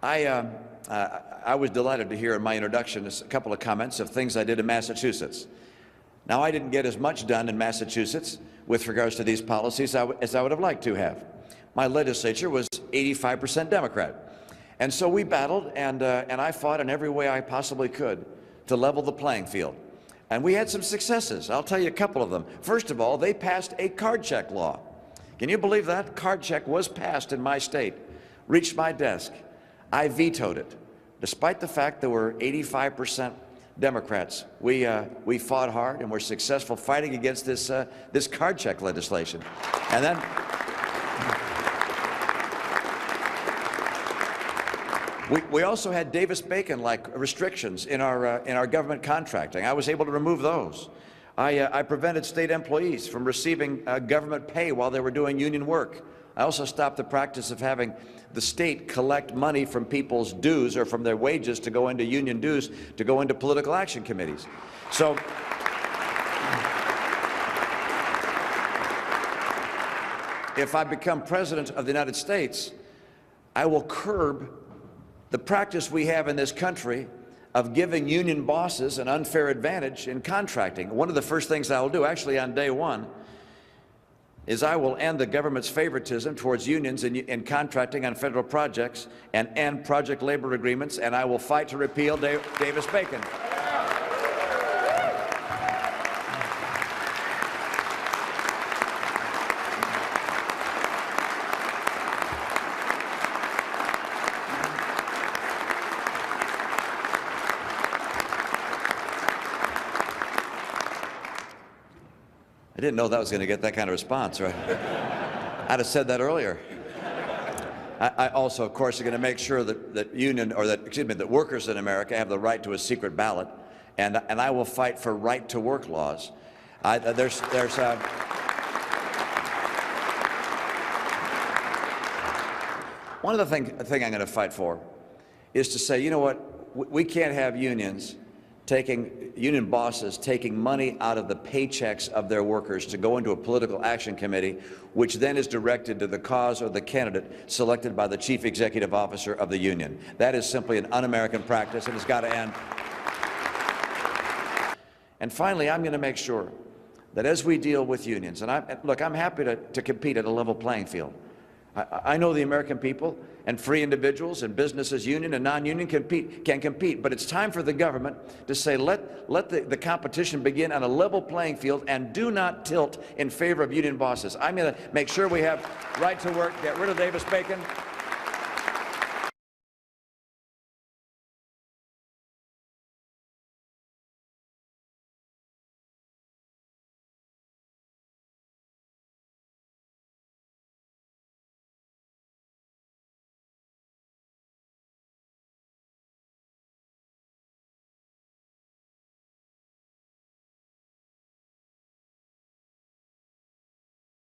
I was delighted to hear in my introduction a couple of comments of things I did in Massachusetts. Now, I didn't get as much done in Massachusetts with regards to these policies as I would have liked to have. My legislature was 85% Democrat. And so we battled, and I fought in every way I possibly could to level the playing field. And we had some successes. I'll tell you a couple of them. First of all, they passed a card check law. Can you believe that? Card check was passed in my state, reached my desk. I vetoed it. Despite the fact there were 85% Democrats, we fought hard and were successful fighting against this card check legislation. And then we also had Davis-Bacon-like restrictions in our government contracting. I was able to remove those. I prevented state employees from receiving government pay while they were doing union work. I also stopped the practice of having the state collect money from people's dues or from their wages to go into union dues to go into political action committees. So if I become President of the United States, I will curb the practice we have in this country of giving union bosses an unfair advantage in contracting. One of the first things I will do, actually on day one, is I will end the government's favoritism towards unions in contracting on federal projects and end project labor agreements, and I will fight to repeal Davis-Bacon. I didn't know that was going to get that kind of response, right? I'd have said that earlier. I also, of course, are going to make sure that workers in America have the right to a secret ballot, and I will fight for right-to-work laws. One of the thing I'm going to fight for is to say, you know what, we can't have union bosses taking money out of the paychecks of their workers to go into a political action committee, which then is directed to the cause or the candidate selected by the chief executive officer of the union. That is simply an un-American practice, and it's got to end. And finally, I'm going to make sure that as we deal with unions, and I'm happy to compete at a level playing field. I know the American people and free individuals and businesses, union and non-union, can compete, but it's time for the government to say, let the competition begin on a level playing field and do not tilt in favor of union bosses. I'm going to make sure we have right to work, get rid of Davis-Bacon,